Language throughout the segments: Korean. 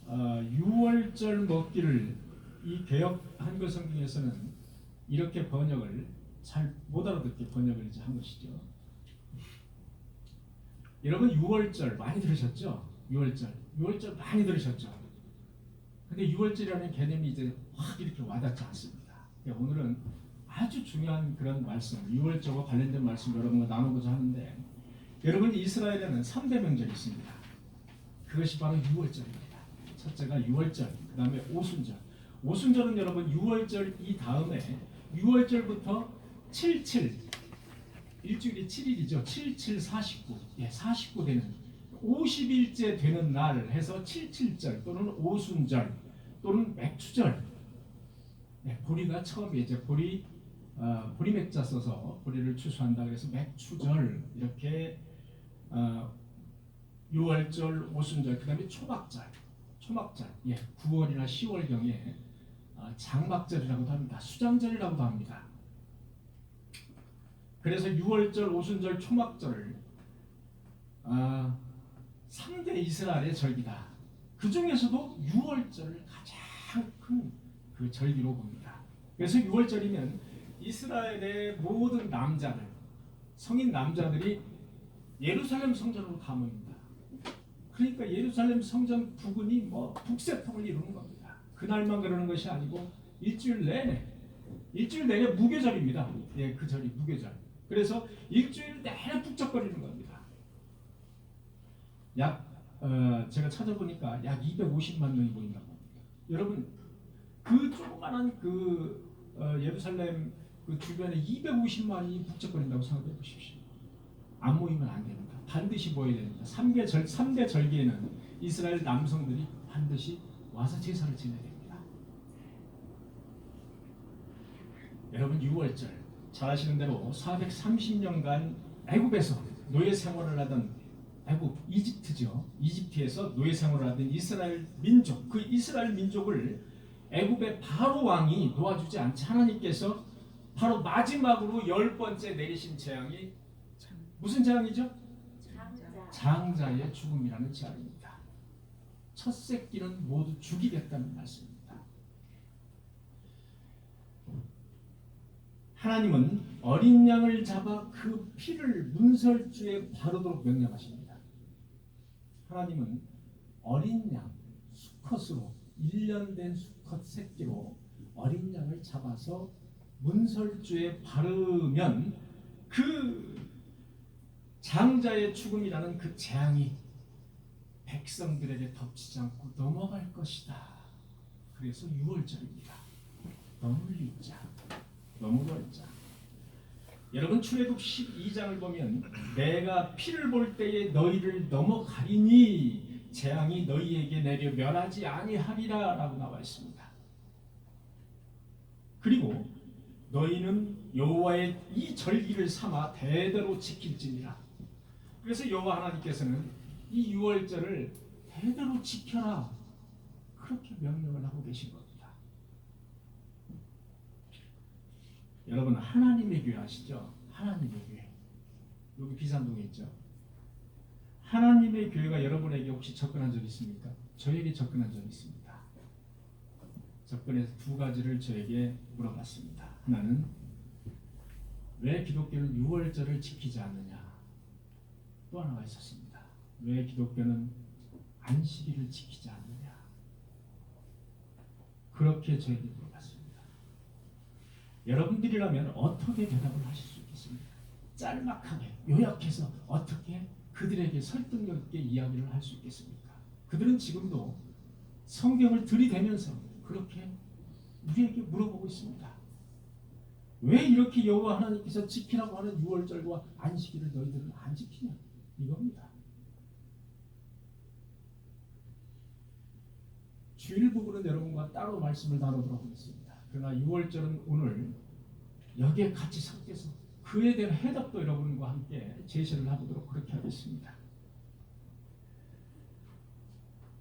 유월절 먹기를 이 개역 한글 성경에서는 이렇게 번역을 잘 못 알아듣게 번역을 이제 한 것이죠. 여러분 유월절 많이 들으셨죠? 유월절 많이 들으셨죠? 근데 유월절이라는 개념이 이제 확 이렇게 와닿지 않습니다. 오늘은 아주 중요한 그런 말씀, 유월절과 관련된 말씀 여러분과 나누고자 하는데, 여러분 이스라엘에는 3대 명절이 있습니다. 그것이 바로 유월절입니다. 첫째가 유월절, 그 다음에 오순절. 오순절은 여러분 유월절 이 다음에 6월절부터 77, 일주일이 7일이죠. 77, 49, 49 되는 50일째 되는 날 해서 77절 또는 오순절 또는 맥추절. 보리가 처음에 이제 보리맥자 써서 보리를 추수한다 그래서 맥추절 이렇게 6월절, 오순절, 그다음에 초막절, 9월이나 10월경에 장막절이라고도 합니다. 수장절이라고도 합니다. 그래서 6월절, 오순절, 초막절을 3대 이스라엘의 절기다. 그 중에서도 6월절을 가장 큰 그 절기로 봅니다. 그래서 6월절이면 이스라엘의 모든 남자들, 성인 남자들이 예루살렘 성전으로 다 모입니다. 그러니까 예루살렘 성전 부근이 뭐 북새통을 이루는 겁니다. 그날만 그러는 것이 아니고 일주일 내내 무교절입니다. 그 절이 무교절. 그래서 일주일 내내 북적거리는 겁니다. 제가 찾아보니까 약 250만 명이 모인다고 합니다. 여러분 그 조그만한 예루살렘 그 주변에 250만이 북적거린다고 생각해 보십시오. 안 모이면 안 됩니다. 반드시 모여야 됩니다. 3대 절기에는 이스라엘 남성들이 반드시 와서 제사를 지내야 됩니다. 여러분 6월절 잘 아시는 대로 430년간 애굽에서 노예 생활을 하던 이집트죠. 이집트에서 노예 생활을 하던 이스라엘 민족, 그 이스라엘 민족을 애굽의 바로 왕이 도와주지 않지 하나님께서 바로 마지막으로 10번째 내리신 재앙이 무슨 재앙이죠? 장자의 죽음이라는 재앙입니다. 첫 새끼는 모두 죽이겠다는 말씀입니다. 하나님은 어린 양을 잡아 그 피를 문설주에 바르도록 명령하십니다. 하나님은 어린 양, 수컷으로 1년 된 수컷 새끼로 어린 양을 잡아서 문설주에 바르면 그 장자의 죽음이라는 그 재앙이 백성들에게 덮치지 않고 넘어갈 것이다. 그래서 6월절입니다. 넘을자. 여러분 출애굽 12장을 보면 내가 피를 볼 때에 너희를 넘어가리니 재앙이 너희에게 내려 멸하지 아니하리라 라고 나와 있습니다. 그리고 너희는 여호와의 이 절기를 삼아 대대로 지킬지니라. 그래서 여호와 하나님께서는 이 6월절을 대대로 지켜라 그렇게 명령을 하고 계신 겁니다. 여러분 하나님의 교회 아시죠? 하나님의 교회 여기 비산동에 있죠. 하나님의 교회가 여러분에게 혹시 접근한 적 있습니까? 저에게 접근한 적이 있습니다. 접근해서 두 가지를 저에게 물어봤습니다. 하나는 왜 기독교는 6월절을 지키지 않느냐. 또 하나가 있었습니다. 왜 기독교는 안식일을 지키지 않느냐. 그렇게 저에게 물어봤습니다. 여러분들이라면 어떻게 대답을 하실 수 있겠습니까? 짤막하게 요약해서 어떻게 그들에게 설득력 있게 이야기를 할 수 있겠습니까? 그들은 지금도 성경을 들이대면서 그렇게 우리에게 물어보고 있습니다. 왜 이렇게 여호와 하나님께서 지키라고 하는 6월절과 안식일을 너희들은 안 지키냐? 이겁니다. 주일 부분은 여러분과 따로 말씀을 나누도록 하겠습니다. 그러나 6월절은 오늘 여기에 같이 섞여서 그에 대한 해답도 여러분과 함께 제시를 해보도록 그렇게 하겠습니다.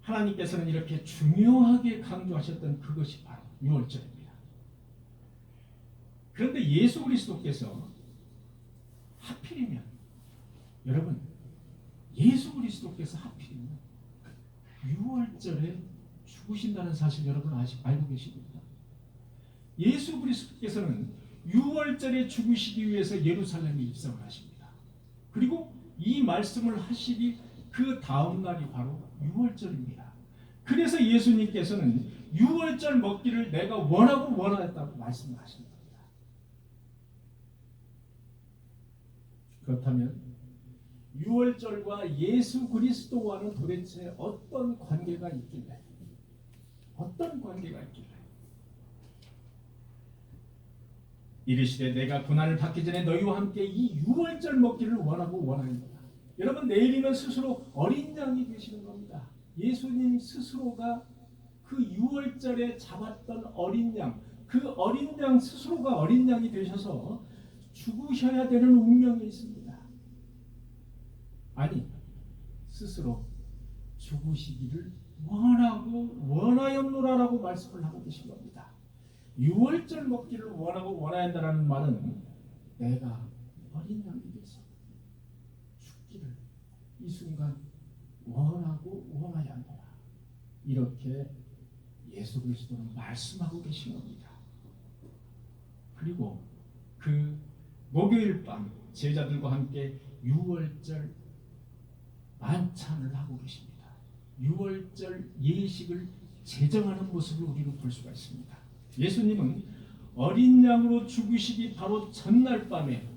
하나님께서는 이렇게 중요하게 강조하셨던 그것이 바로 6월절입니다. 그런데 예수 그리스도께서 하필이면 여러분 예수 그리스도께서 하필이면 6월절에 죽으신다는 사실 여러분 알고 계십니까? 예수 그리스도께서는 유월절에 죽으시기 위해서 예루살렘에 입성을 하십니다. 그리고 이 말씀을 하시기 그 다음 날이 바로 유월절입니다. 그래서 예수님께서는 유월절 먹기를 내가 원하였다고 말씀을 하신 겁니다. 그렇다면 유월절과 예수 그리스도와는 도대체 어떤 관계가 있길래? 이르시되 내가 고난을 받기 전에 너희와 함께 이 유월절 먹기를 원하였노라. 여러분, 내일이면 스스로 어린 양이 되시는 겁니다. 예수님 스스로가 그 유월절에 잡았던 어린 양, 그 어린 양 스스로가 어린 양이 되셔서 죽으셔야 되는 운명이 있습니다. 아니, 스스로 죽으시기를 원하였노라라고 말씀을 하고 계신 겁니다. 유월절 먹기를 원하였다라는 말은 내가 어린 양이 돼서 죽기를 이 순간 원하였노라, 이렇게 예수 그리스도는 말씀하고 계신 겁니다. 그리고 그 목요일 밤 제자들과 함께 유월절 만찬을 하고 계십니다. 유월절 예식을 제정하는 모습을 우리는 볼 수가 있습니다. 예수님은 어린 양으로 죽으시기 바로 전날 밤에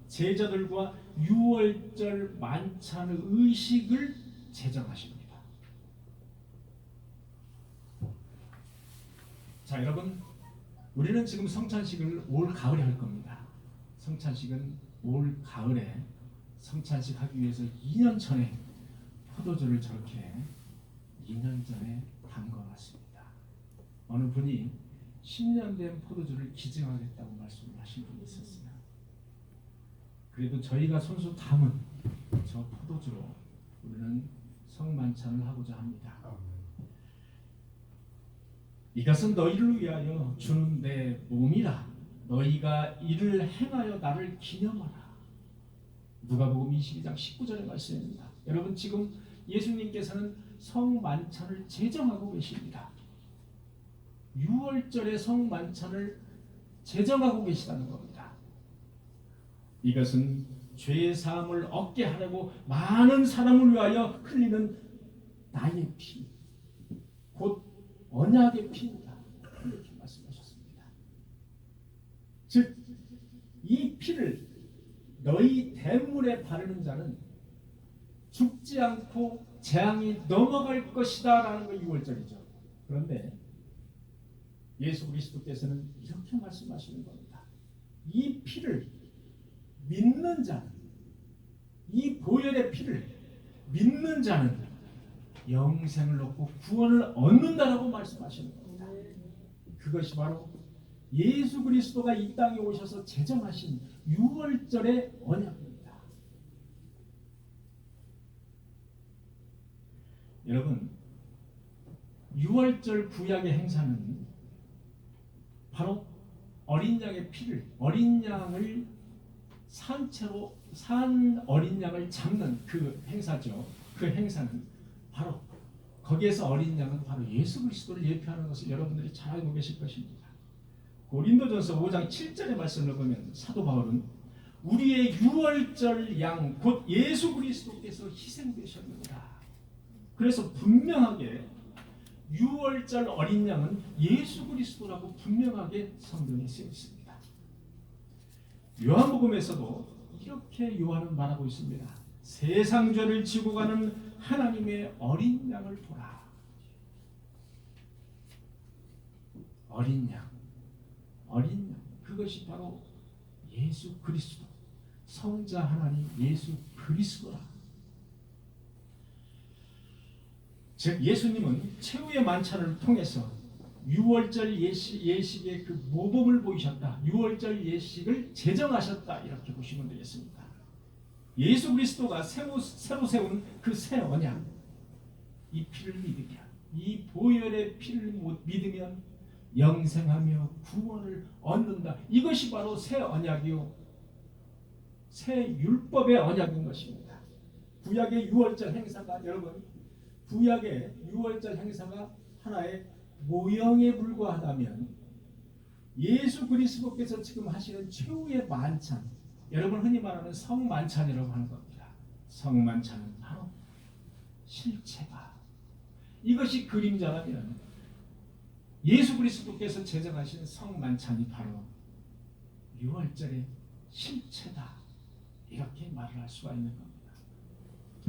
제자들과 유월절 만찬의 의식을 제정하십니다. 자, 여러분, 우리는 지금 성찬식을 올 가을에 할 겁니다. 성찬식은 올 가을에 성찬식 하기 위해서 2년 전에 포도주를 저렇게 2년 전에 담가왔습니다. 어느 분이 10년 된 포도주를 기증하겠다고 말씀을 하신 분이 있었어요. 그래도 저희가 손수 담은 저 포도주로 우리는 성만찬을 하고자 합니다. 이것은 너희를 위하여 주는 내 몸이라. 너희가 이를 행하여 나를 기념하라. 누가복음 22장 19절의 말씀입니다. 여러분, 지금 예수님께서는 성만찬을 제정하고 계십니다. 유월절의 성만찬을 제정하고 계시다는 겁니다. 이것은 죄 사함을 얻게 하려고 많은 사람을 위하여 흘리는 나의 피, 곧 언약의 피입니다. 이렇게 말씀하셨습니다. 즉, 이 피를 너희 대물에 바르는 자는 죽지 않고 재앙이 넘어갈 것이다 라는 게 유월절이죠. 그런데 예수 그리스도께서는 이렇게 말씀하시는 겁니다. 이 피를 믿는 자는, 이 보혈의 피를 믿는 자는 영생을 얻고 구원을 얻는다라고 말씀하시는 겁니다. 그것이 바로 예수 그리스도가 이 땅에 오셔서 제정하신 유월절의 언약입니다. 여러분, 유월절 구약의 행사는 바로 어린 양의 피를, 어린 양을 산채로 산 어린 양을 잡는 그 행사죠. 그 행사는 바로 거기에서 어린 양은 바로 예수 그리스도를 예표하는 것을 여러분들이 잘 알고 계실 것입니다. 고린도전서 5장 7절의 말씀을 보면 사도 바울은 우리의 유월절 양 곧 예수 그리스도께서 희생되셨느니라. 그래서 분명하게 유월절 어린 양은 예수 그리스도라고 분명하게 성경에 쓰여 있습니다. 요한복음에서도 이렇게 요한은 말하고 있습니다. 세상 죄를 지고 가는 하나님의 어린 양을 보라. 어린 양, 그것이 바로 예수 그리스도, 성자 하나님 예수 그리스도라. 즉, 예수님은 최후의 만찬을 통해서 유월절 예식의 그 모범을 보이셨다. 유월절 예식을 제정하셨다. 이렇게 보시면 되겠습니다. 예수 그리스도가 새로 세운 그 새 언약, 이 피를 믿으면, 이 보혈의 피를 믿으면 영생하며 구원을 얻는다. 이것이 바로 새 언약이요, 새 율법의 언약인 것입니다. 구약의 유월절 행사가, 여러분, 구약의 유월절 행사가 하나의 모형에 불과하다면 예수 그리스도께서 지금 하시는 최후의 만찬, 여러분 흔히 말하는 성만찬이라고 하는 겁니다. 성만찬은 바로 실체가, 이것이 그림자라면 예수 그리스도께서 제정하신 성만찬이 바로 유월절의 실체다, 이렇게 말을 할 수가 있는 겁니다.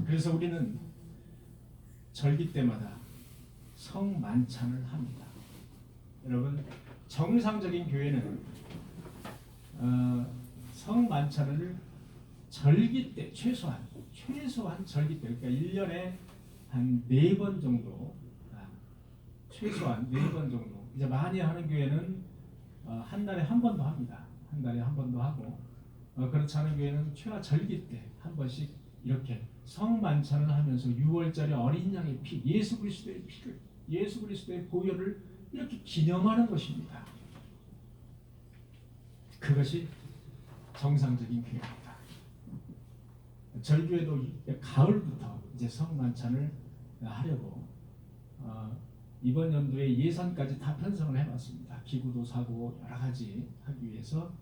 그래서 우리는 절기 때마다 성만찬을 합니다. 여러분, 정상적인 교회는 성만찬을 절기 때 최소한 절기 때, 그러니까 1년에 한 4번 정도, 최소한 4번 정도, 이제 많이 하는 교회는 한 달에 한 번도 합니다. 한 달에 한 번도 하고, 그렇지 않은 교회는 최하 절기 때 한 번씩 이렇게 성만찬을 하면서 6월절에 어린 양의 피, 예수 그리스도의 피를, 예수 그리스도의 보혈을 이렇게 기념하는 것입니다. 그것이 정상적인 교회입니다. 저희 교회도 가을부터 이제 성만찬을 하려고 이번 연도에 예산까지 다 편성을 해봤습니다. 기구도 사고 여러 가지 하기 위해서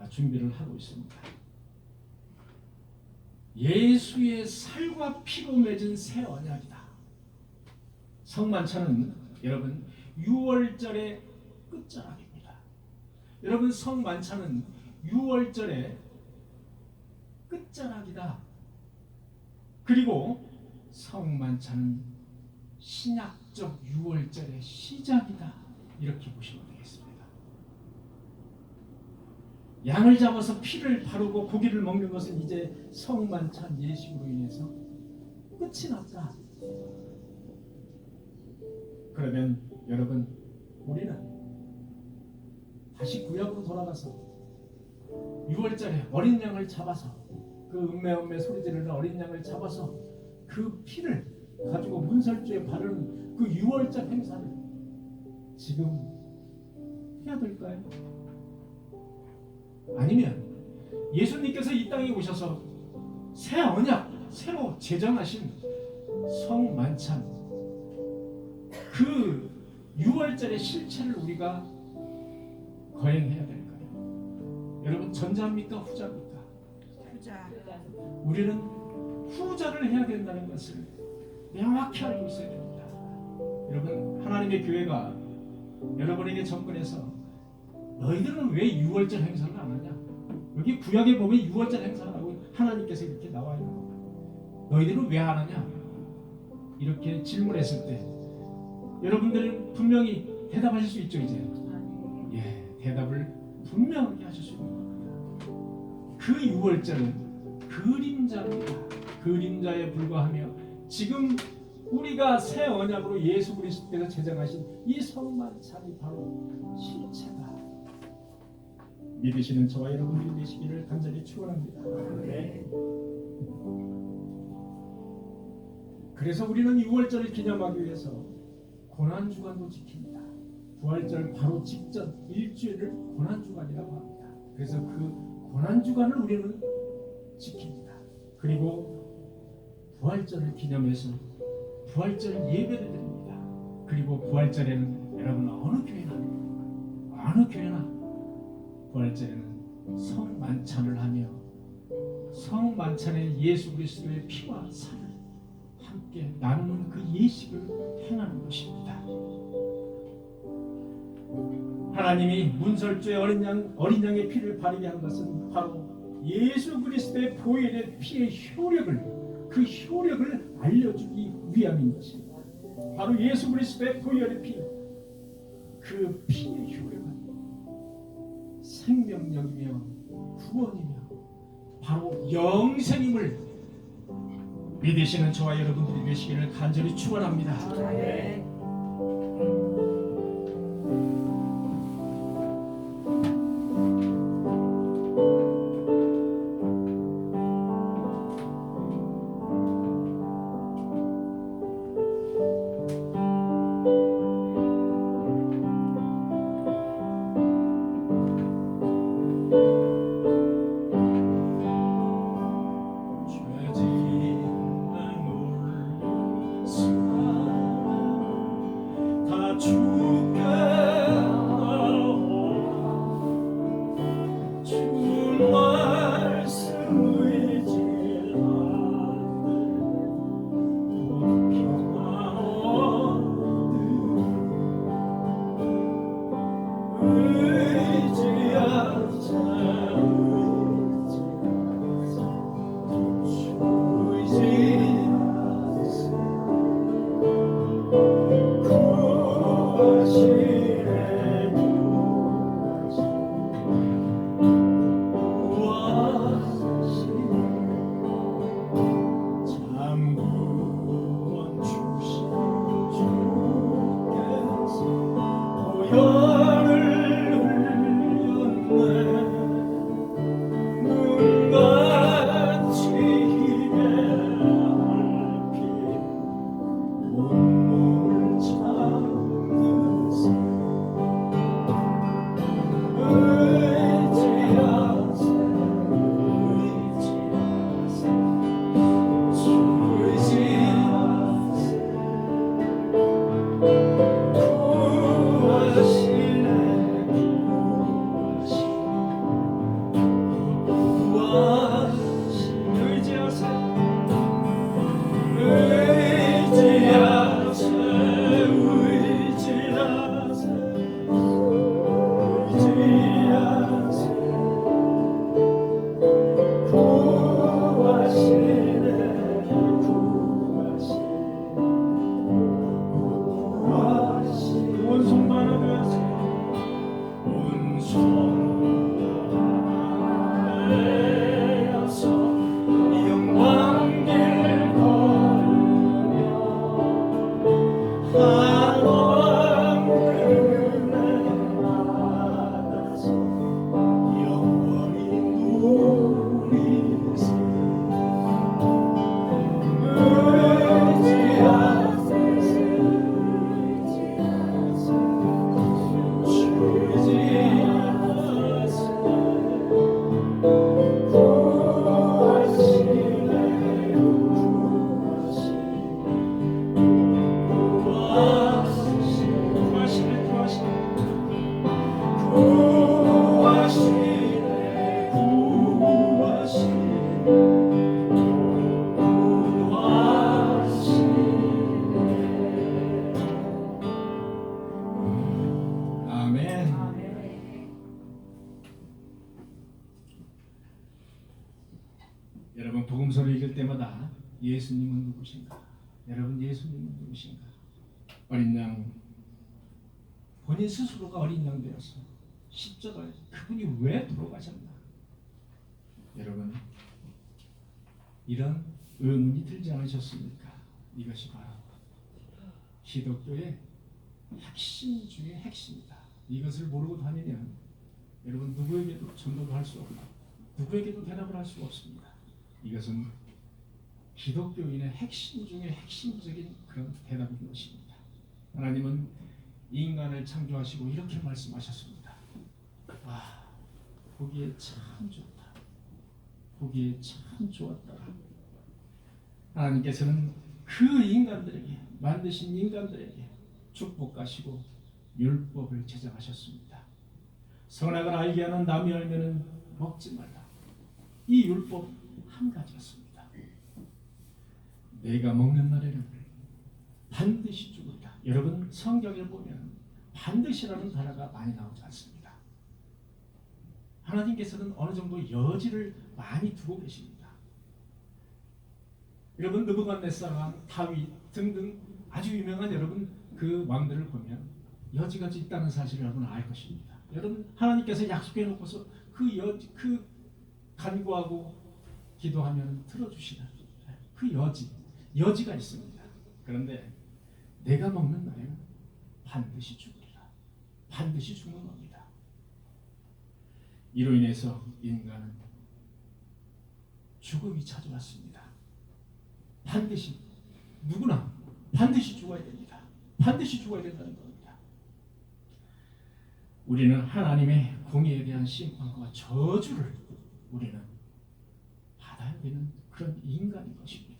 준비를 하고 있습니다. 예수의 살과 피로 맺은 새 언약이다. 성만찬은 여러분 6월절의 끝자락입니다. 여러분, 성만찬은 6월절의 끝자락이다. 그리고 성만찬은 신약적 6월절의 시작이다, 이렇게 보시면 되겠습니다. 양을 잡아서 피를 바르고 고기를 먹는 것은 이제 성만찬 예식으로 인해서 끝이 났다. 그러면 여러분, 우리는 다시 구약으로 돌아가서 6월절에 어린 양을 잡아서, 그 음매음매 소리 지르는 어린 양을 잡아서 그 피를 가지고 문설주에 바르는 그 6월절 행사를 지금 해야 될까요? 아니면 예수님께서 이 땅에 오셔서 새 언약, 새로 제정하신 성만찬, 그 6월절의 실체를 우리가 거행해야 될까요? 여러분, 전자입니까? 후자입니까? 후자. 우리는 후자를 해야 된다는 것을 명확히 알고 있어야 됩니다. 여러분, 하나님의 교회가 여러분에게 접근해서 너희들은 왜 6월절 행사를 안 하냐? 여기 구약에 보면 6월절 행사라고 하나님께서 이렇게 나와 있는 겁니다. 너희들은 왜 안 하냐? 이렇게 질문했을 때 여러분들 분명히 대답하실 수 있죠, 이제. 예, 대답을 분명하게 하실 수 있는 겁니다. 그 6월절은 그림자입니다. 그림자에 불과하며 지금 우리가 새 언약으로 예수 그리스도께서 제정하신 이 성만찬이 바로 실체다. 믿으시는 저와 여러분들이 되시기를 간절히 축원합니다. 네. 그래서 우리는 6월절을 기념하기 위해서 고난주간도 지킵니다. 부활절 바로 직전 일주일을 고난주간이라고 합니다. 그래서 그 고난주간을 우리는 지킵니다. 그리고 부활절을 기념해서 부활절 예배를 드립니다. 그리고 부활절에는 여러분 어느 교회나 부활절에는 성만찬을 하며 성만찬에 예수 그리스도의 피와 살을 함께 나누는 그 예식을 행하는 것입니다. 하나님이 문설주에 어린 양의 피를 바르게 한 것은 바로 예수 그리스도의 보혈의 피의 효력을, 그 효력을 알려주기 위함인 것입니다. 바로 예수 그리스도의 보혈의 피, 그 피의 효력은 생명력이며 구원이며 바로 영생임을 믿으시는 저와 여러분들이 되시기를 간절히 축원합니다. 네. 여러분 복음서를 읽을 때마다 예수님은 누구신가? 여러분 예수님은 누구신가? 어린 양, 본인 스스로가 어린 양 되어서 십자가에 그분이 왜 돌아가셨나? 여러분 이런 의문이 들지 않으셨습니까? 이것이 바로 기독교의 핵심 중의 핵심이다. 이것을 모르고 다니면 여러분 누구에게도 전도를 할 수 없고 누구에게도 대답을 할 수가 없습니다. 이것은 기독교인의 핵심 중에 핵심적인 그런 대답인 것입니다. 하나님은 인간을 창조하시고 이렇게 말씀하셨습니다. 와, 보기에 참 좋다. 보기에 참 좋았다. 하나님께서는 그 인간들에게, 만드신 인간들에게 축복하시고 율법을 제정하셨습니다. 선악을 알게 하는 나무 열매는 먹지 말라. 이 율법 한 가지였습니다. 내가 먹는 날에는 반드시 죽으리라. 여러분 성경을 보면 반드시라는 단어가 많이 나오지 않습니다. 하나님께서는 어느 정도 여지를 많이 두고 계십니다. 여러분 느부갓네살 왕, 다윗 등등 아주 유명한 여러분 그 왕들을 보면 여지가 있다는 사실을 여러분 알 것입니다. 여러분 하나님께서 약속해 놓고서 그 간구하고 기도하면 들어주시는 그 여지가 있습니다. 그런데 내가 먹는 날에는 반드시 죽으리라. 반드시 죽는 겁니다. 이로 인해서 인간은 죽음이 찾아왔습니다. 반드시 누구나 반드시 죽어야 됩니다. 반드시 죽어야 된다는 겁니다. 우리는 하나님의 공의에 대한 심판과 저주를 우리는 받아야 되는 그런 인간인 것입니다.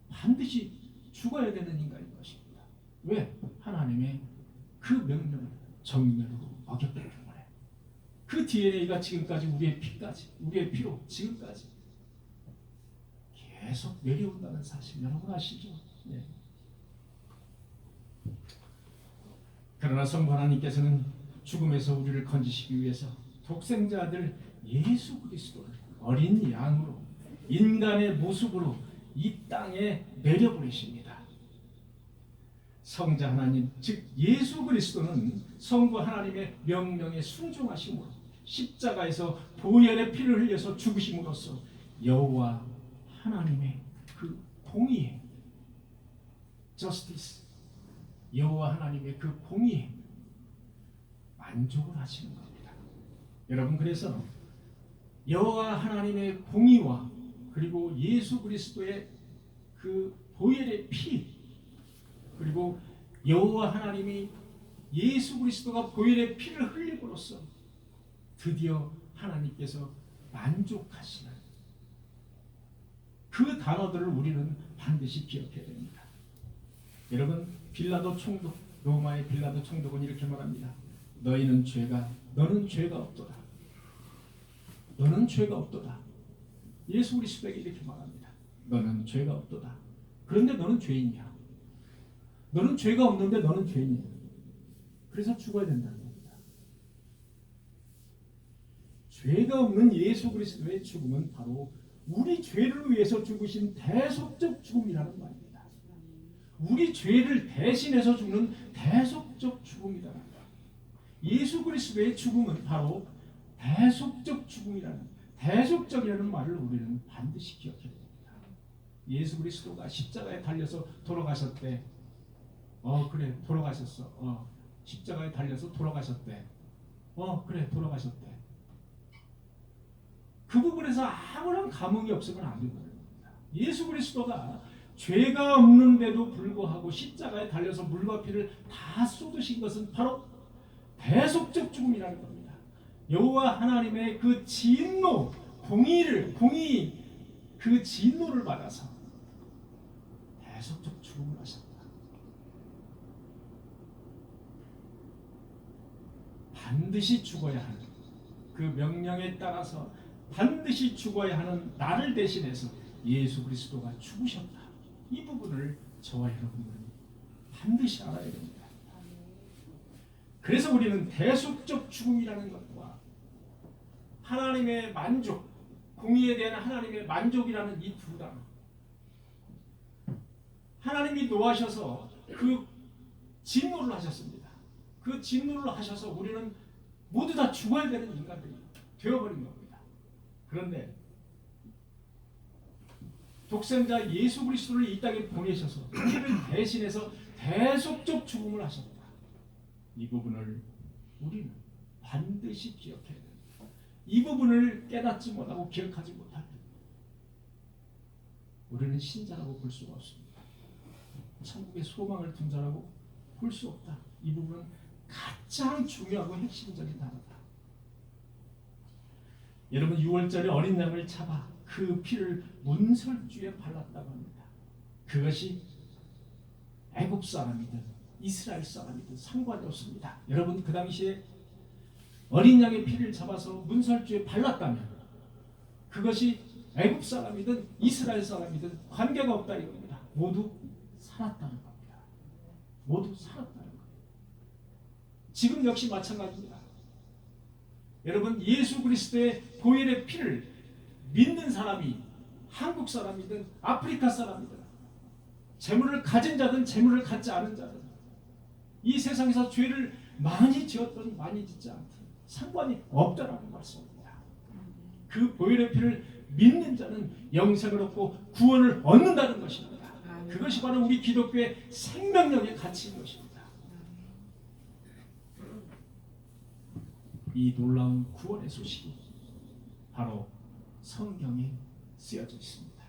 반드시 죽어야 되는 인간인 것입니다. 왜? 하나님의 그 명령을 정면으로 어겼기 때문에 그 DNA가 지금까지 우리의 피까지, 우리의 피로 지금까지 계속 내려온다는 사실 여러분 아시죠? 네. 그러나 성부 하나님께서는 죽음에서 우리를 건지시기 위해서 독생자 아들 예수 그리스도를 어린 양으로 인간의 모습으로 이 땅에 내려보내십니다. 성자 하나님 즉 예수 그리스도는 성부 하나님의 명령에 순종하심으로 십자가에서 보혈의 피를 흘려서 죽으심으로써 여호와 하나님의 그 공의에 justice 여호와 하나님의 그 공의에 만족을 하시는 겁니다. 여러분 그래서 여호와 하나님의 공의와 그리고 예수 그리스도의 그 보혈의 피 그리고 여호와 하나님이 예수 그리스도가 보혈의 피를 흘림으로써 드디어 하나님께서 만족하시는 그 단어들을 우리는 반드시 기억해야 됩니다. 여러분 빌라도 총독 로마의 빌라도 총독은 이렇게 말합니다. 너는 죄가 없도다. 너는 죄가 없도다. 예수 그리스도에게 이렇게 말합니다. 너는 죄가 없도다. 그런데 너는 죄인이야. 너는 죄가 없는데 너는 죄인이야. 그래서 죽어야 된다는 겁니다. 죄가 없는 예수 그리스도의 죽음은 바로 우리 죄를 위해서 죽으신 대속적 죽음이라는 말입니다. 우리 죄를 대신해서 죽는 대속적 죽음이라는 말. 예수 그리스도의 죽음은 바로 대속적 죽음이라는 대속적이라는 말을 우리는 반드시 기억해야 됩니다. 예수 그리스도가 십자가에 달려서 돌아가셨대. 그래 돌아가셨어. 십자가에 달려서 돌아가셨대. 그래 돌아가셨대. 그 부분에서 아무런 감흥이 없으면 안 된다는 겁니다. 예수 그리스도가 죄가 없는데도 불구하고 십자가에 달려서 물과 피를 다 쏟으신 것은 바로 대속적 죽음이라는 겁니다. 여호와 하나님의 그 진노, 공의 그 진노를 받아서 대속적 죽음을 하셨다. 반드시 죽어야 하는 그 명령에 따라서 반드시 죽어야 하는 나를 대신해서 예수 그리스도가 죽으셨다. 이 부분을 저와 여러분들은 반드시 알아야 됩니다. 그래서 우리는 대속적 죽음이라는 것과 하나님의 만족, 공의에 대한 하나님의 만족이라는 이 두 단어, 하나님이 노하셔서 그 진노를 하셨습니다. 그 진노를 하셔서 우리는 모두 다 죽어야 되는 인간들이 되어버린 겁니다. 그런데 독생자 예수 그리스도를 이 땅에 보내셔서 우리를 대신해서 대속적 죽음을 하셨다. 이 부분을 우리는 반드시 기억해야 됩니다. 이 부분을 깨닫지 못하고 기억하지 못할 때 우리는 신자라고 볼 수가 없습니다. 천국의 소망을 둔 자라고 볼 수 없다. 이 부분은 가장 중요하고 핵심적인 단어다. 여러분 6월절에 어린 양을 잡아 그 피를 문설주에 발랐다고 합니다. 그것이 애굽 사람이든 이스라엘 사람이든 상관이 없습니다. 여러분 그 당시에 어린 양의 피를 잡아서 문설주에 발랐다면 그것이 애굽 사람이든 이스라엘 사람이든 관계가 없다 이겁니다. 모두 살았다는 겁니다. 모두 살았다는 겁니다. 지금 역시 마찬가지입니다. 여러분 예수 그리스도의 보혈의 피를 믿는 사람이 한국 사람이든 아프리카 사람이든 재물을 가진 자든 재물을 갖지 않은 자든 이 세상에서 죄를 많이 지었든 많이 짓지 않든 상관이 없다라는 말씀입니다. 그 보혈의 피를 믿는 자는 영생을 얻고 구원을 얻는다는 것입니다. 그것이 바로 우리 기독교의 생명력의 가치인 것입니다. 이 놀라운 구원의 소식이 바로 성경에 쓰여져 있습니다.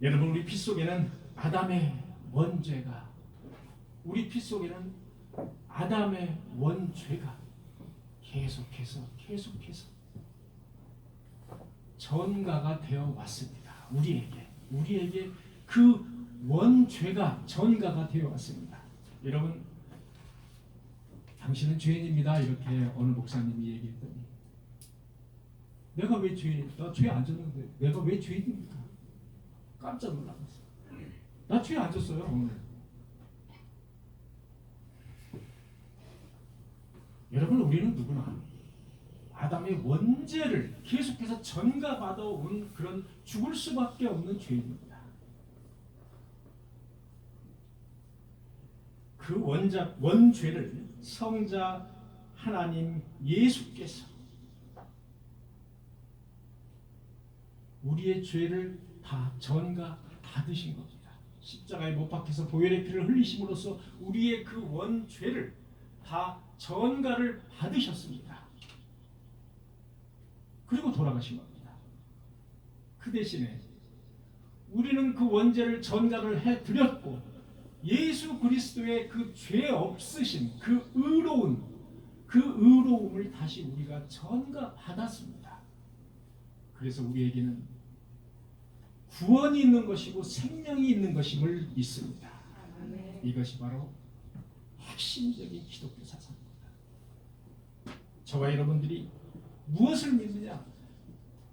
여러분 우리 피 속에는 아담의 원죄가 우리 피 속에는 아담의 원죄가 계속해서 전가가 되어 왔습니다. 우리에게 그 원죄가 전가가 되어 왔습니다. 여러분, 당신은 죄인입니다. 이렇게 어느 목사님이 얘기했더니 내가 왜 죄인? 나 죄 안 졌는데 내가 왜 죄인입니까? 깜짝 놀랐어요. 나 죄 안 졌어요 오늘. 여러분, 우리는 누구나 아담의 원죄를 계속해서 전가받아온 그런 죽을 수밖에 없는 죄인입니다. 그 원죄를 성자 하나님 예수께서 우리의 죄를 다 전가 받으신 겁니다. 십자가에 못 박혀서 보혈의 피를 흘리심으로써 우리의 그 원죄를 다 전가를 받으셨습니다. 그리고 돌아가신 겁니다. 그 대신에 우리는 그 원죄를 전가를 해드렸고 예수 그리스도의 그 죄 없으신 그 의로움을 다시 우리가 전가 받았습니다. 그래서 우리에게는 구원이 있는 것이고 생명이 있는 것임을 믿습니다. 이것이 바로 핵심적인 기독교 사상입니다. 저와 여러분들이 무엇을 믿느냐,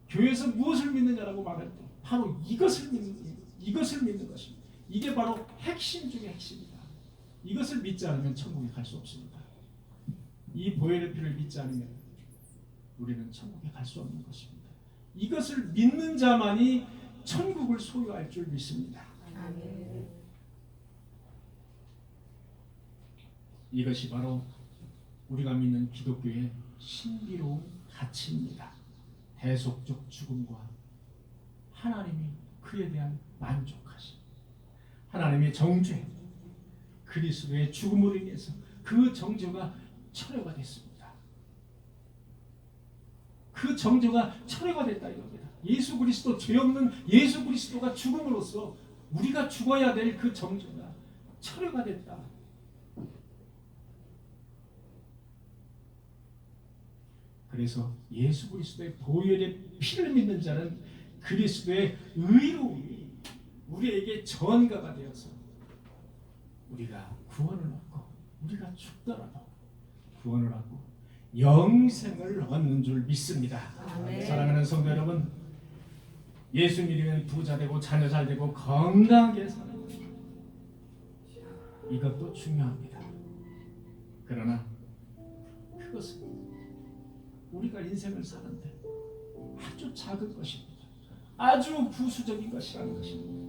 교회에서 무엇을 믿느냐라고 말할 때 바로 이것을 믿는 것입니다. 이게 바로 핵심 중의 핵심이다. 이것을 믿지 않으면 천국에 갈 수 없습니다. 이 보혈의 피를 믿지 않으면 우리는 천국에 갈 수 없는 것입니다. 이것을 믿는 자만이 천국을 소유할 줄 믿습니다. 아멘. 이것이 바로 우리가 믿는 기독교의 신비로운 가치입니다. 대속적 죽음과 하나님이 그에 대한 만족하심, 하나님의 정죄, 그리스도의 죽음으로 인해서 그 정죄가 철회가 됐습니다. 그 정죄가 철회가 됐다 이겁니다. 예수 그리스도, 죄 없는 예수 그리스도가 죽음으로써 우리가 죽어야 될 그 정죄가 철회가 됐다. 그래서 예수 그리스도의 보혈의 피를 믿는 자는 그리스도의 의로움이 우리에게 전가가 되어서 우리가 구원을 얻고 우리가 죽더라도 구원을 얻고 영생을 얻는 줄 믿습니다. 아멘. 사랑하는 성도 여러분, 예수 믿으면 부자 되고 자녀 잘 되고 건강하게 사는 것, 이것도 중요합니다. 그러나 그것은 우리가 인생을 사는데 아주 작은 것입니다. 아주 부수적인 것이라는 것입니다.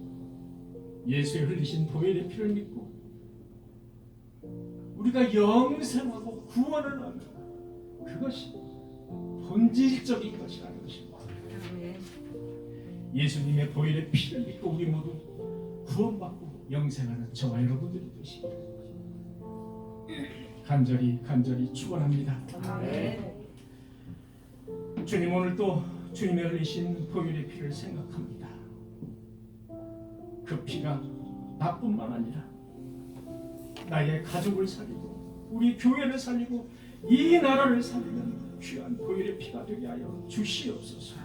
예수의 흘리신 보혈의 피를 믿고 우리가 영생하고 구원을 얻는 그것이 본질적인 것이라는 것입니다. 예수님의 보혈의 피를 믿고 우리 모두 구원받고 영생하는 저와 여러분들이 되시기를 간절히 축원합니다. 주님, 오늘 또 주님의 흘리신 보혈의 피를 생각합니다. 그 피가 나뿐만 아니라 나의 가족을 살리고 우리 교회를 살리고 이 나라를 살리는 귀한 보혈의 피가 되게 하여 주시옵소서.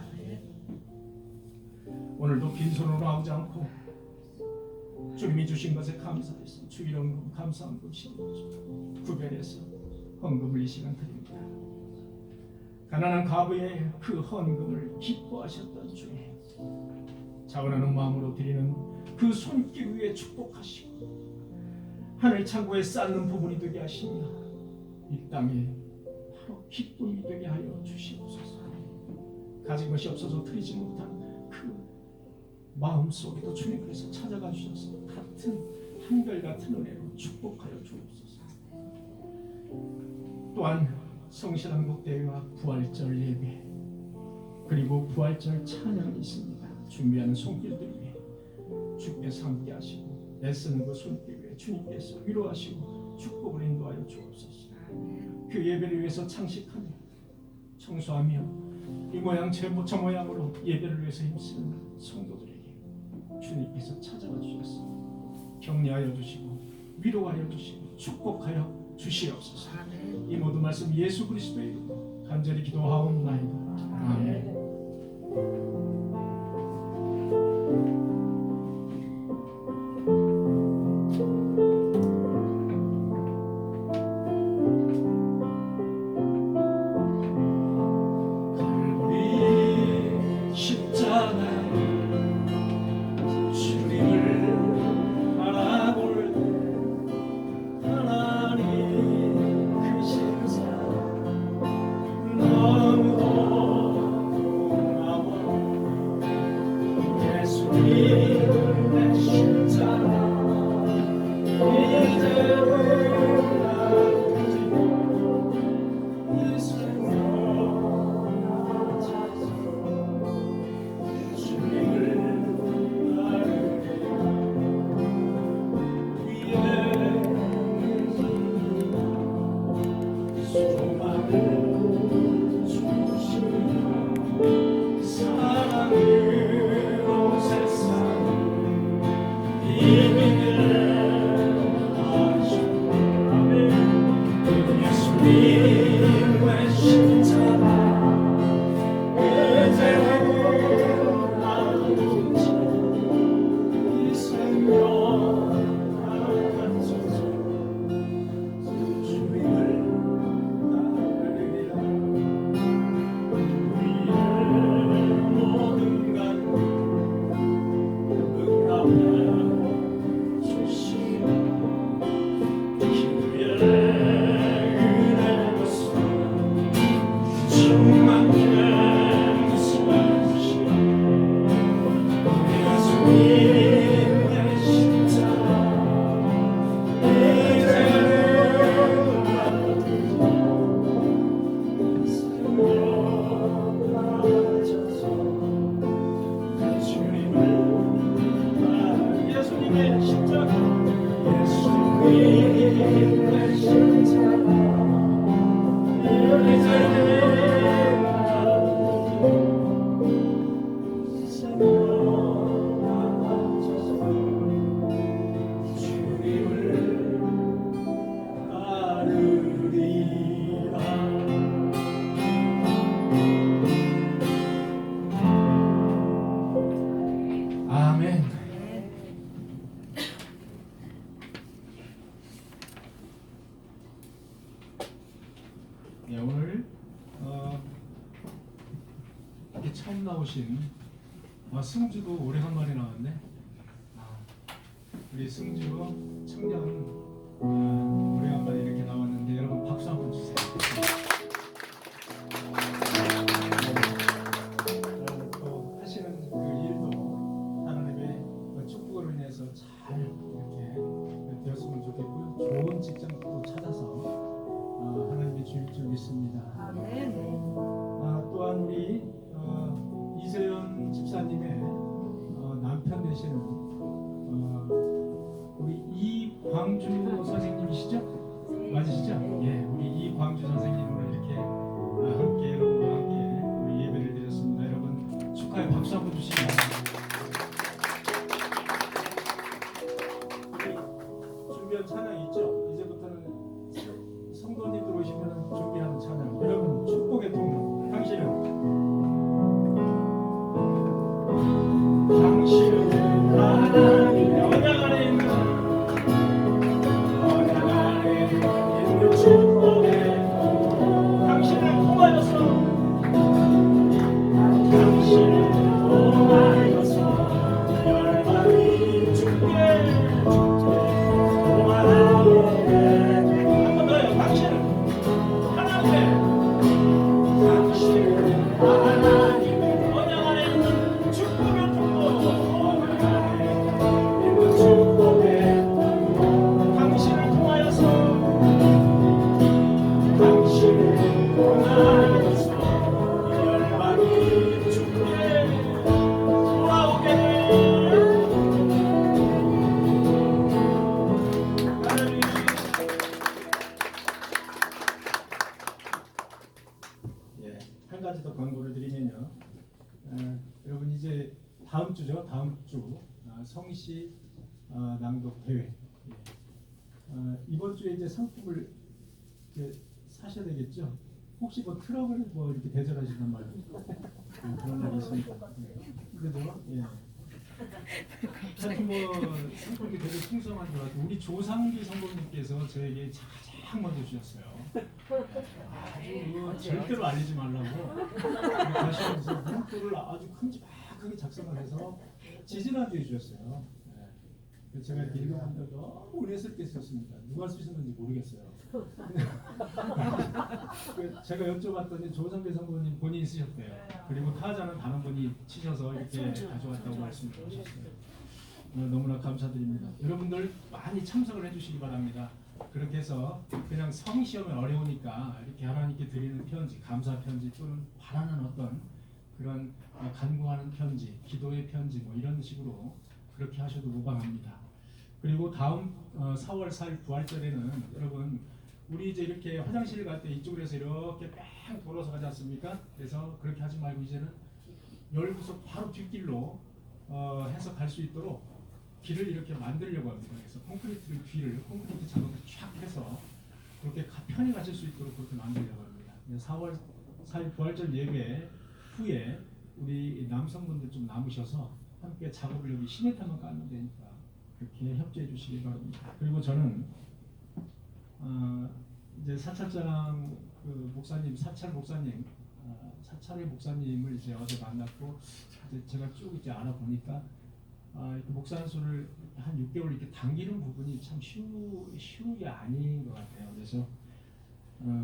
오늘도 빈손으로 나오지 않고 주님이 주신 것에 감사해서 주일헌금 감사헌금 15조 구별해서 헌금을 이 시간 드립니다. 가난한 과부의 그 헌금을 기뻐하셨던 주님, 자원하는 마음으로 드리는 그 손길 위에 축복하시고 하늘 창고에 쌓는 부분이 되게 하시며 이 땅에 바로 기쁨이 되게 하여 주시옵소서. 가진 것이 없어서 드리지 못한 그 마음속에도 주님께서 찾아가 주셔서 같은 한결같은 은혜로 축복하여 주옵소서. 또한 성실한국대회와 부활절 예배 그리고 부활절 찬양이 있습니다. 준비하는 손길들 위해 주께서 함께 하시고 애쓰는 그 손길 위해 주님께서 위로하시고 축복을 인도하여 주옵소서. 그 예배를 위해서 창식하며 청소하며 이 모양 저 모양으로 예배를 위해서 힘쓰는 성도들에게 주님께서 찾아와 주셔서 격려하여 주시고 위로하여 주시고 축복하여 주시옵소서. 이 모든 말씀 예수 그리스도의 이름으로 간절히 기도하옵나이다. 아멘. 아멘. 네, 오늘 이렇게 처음 나오신 승주도 오래간만에 나왔네. 우리 승주 청년 오래간만에 이렇게 나왔는데 여러분 박수 한번 주세요. 또 하시는 그 일도 하나님의 축복으로 인해서 잘 이렇게 되었으면 좋겠고요. 좋은 직장도 찾아서 하나님의 주일 줄 믿습니다. 또한 우리 이세연 집사님의 남편 되시는 우리 이광주 선생님이시죠? 맞으시죠? 예, 우리 이광주 선생님으로 이렇게 함께 여러분과 함께 우리 예배를 드렸습니다. 여러분 축하의 박수 한번 주시기 바랍니다. 우리 준비한 찬양 있죠? 이제부터는 성도님들 오시면 준비하는 찬양. 여러분 축복의 통로. 당신은 하나님의 언약 안에 있는 축복의 통로. 당신을 통하여서 열방이 주께 통하오네. 한 번 더요. 당신은 하나님의 언약 안에 있는 축복의 통로. 당신을 통하여서 열방이 주께 돌아오게. 예, 한 가지 더 광고를 드리면요. 여러분 이제 다음 주죠. 다음 주 성시 낭독 대회. 이번 주에 이제 상품을 이제 사셔야 되겠죠. 혹시 뭐 트럭을 뭐 이렇게 대절하시단 말이에요. 그런 말이 있습니다. 그래도 예. 하여튼 뭐 상품이 되게 풍성한 것 같아요. 우리 조상기 성도님께서 저에게 가장 먼저 주셨어요. 아주 절대로 알리지 말라고 가시면서 문구를 아주 큼지막하게 작성을 해서 지지난주에 주셨어요. 예. 제가 이렇게 읽어보니까 너무 은혜스럽게 썼습니다. 누가 쓰셨는지 모르겠어요. 제가 여쭤봤더니 조상배 성도님 본인이 쓰셨대요. 그리고 타자는 다른 분이 치셔서 이렇게 가져왔다고 말씀드렸어요. 너무나 감사드립니다. 여러분들 많이 참석을 해주시기 바랍니다. 그렇게 해서 그냥 성시험이 어려우니까 이렇게 하나님께 드리는 편지, 감사 편지 또는 바라는 어떤 그런 간구하는 편지, 기도의 편지 뭐 이런 식으로 그렇게 하셔도 무방합니다. 그리고 다음 4월 4일 부활절에는 여러분 우리 이제 이렇게 화장실 갈 때 이쪽으로 해서 이렇게 뺑 돌아서 가지 않습니까? 그래서 그렇게 하지 말고 이제는 열구석 바로 뒷길로 해서 갈 수 있도록 길을 이렇게 만들려고 합니다. 그래서 콘크리트를 뒤를 콘크리트 작업을 쫙 해서 그렇게 편히 가실 수 있도록 그렇게 만들려고 합니다. 4월 4일 부활절 예배 후에 우리 남성분들 좀 남으셔서 함께 작업을 여기 시멘트만 깔면 되니까 그렇게 협조해 주시기 바랍니다. 그리고 저는 이제 사찰장 그 목사님, 사찰 목사님, 사찰의 목사님을 이제 어제 만났고 이제 제가 쭉 이제 알아보니까 이렇게 목사안수를 한 6개월 이렇게 당기는 부분이 참 쉬운 게 아닌 것 같아요. 그래서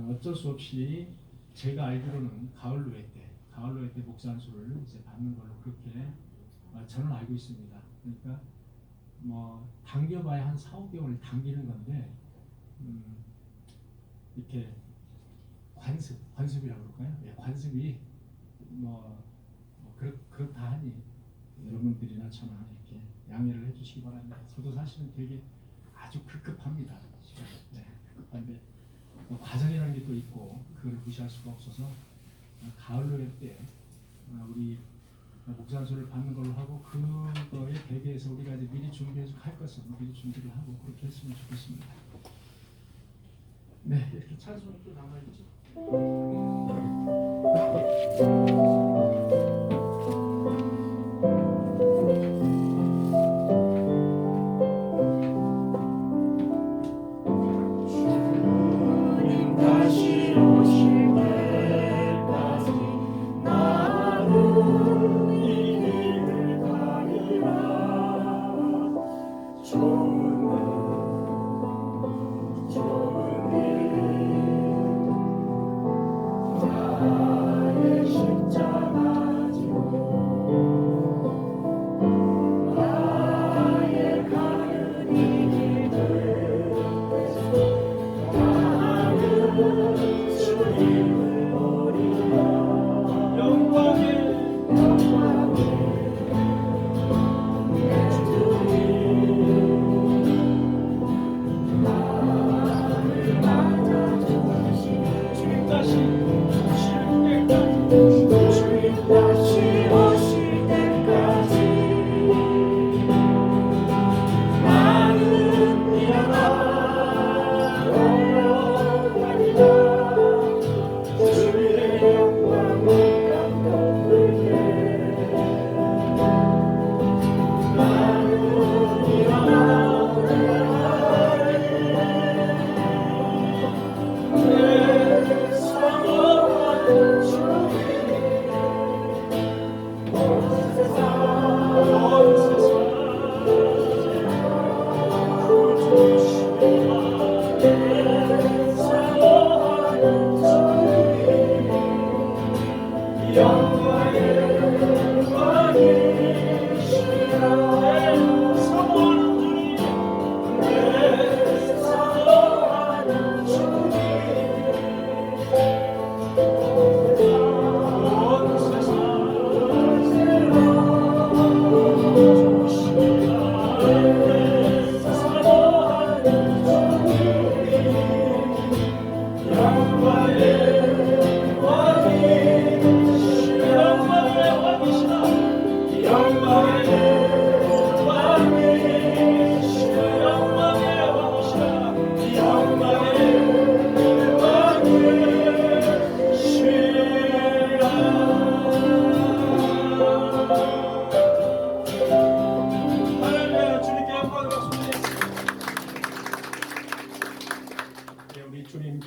어쩔 수 없이 제가 알기로는 가을로회 때 목사안수를 이제 받는 걸로 그렇게 저는 알고 있습니다. 그러니까 뭐 당겨봐야 한 4, 5개월 당기는 건데 이렇게 관습이라고 그럴까요? 예, 관습이 그렇다 하니 여러분들이나 저나 이렇게 양해를 해주시기 바랍니다. 저도 사실은 되게 아주 급급합니다. 과정이라는 게 또 있고 그걸 무시할 수가 없어서 가을로 할 때 우리 목산소를 받는 걸로 하고 그거에 대비해서 우리가 이제 미리 준비해서 할 것은 미리 준비를 하고 그렇게 했으면 좋겠습니다. 네, 이렇게 찬송이 또 남아있죠.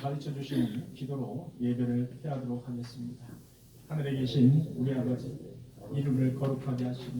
가르쳐 주신 기도로 예배를 해하도록 하겠습니다. 하늘에 계신 우리 아버지, 이름을 거룩하게 하시니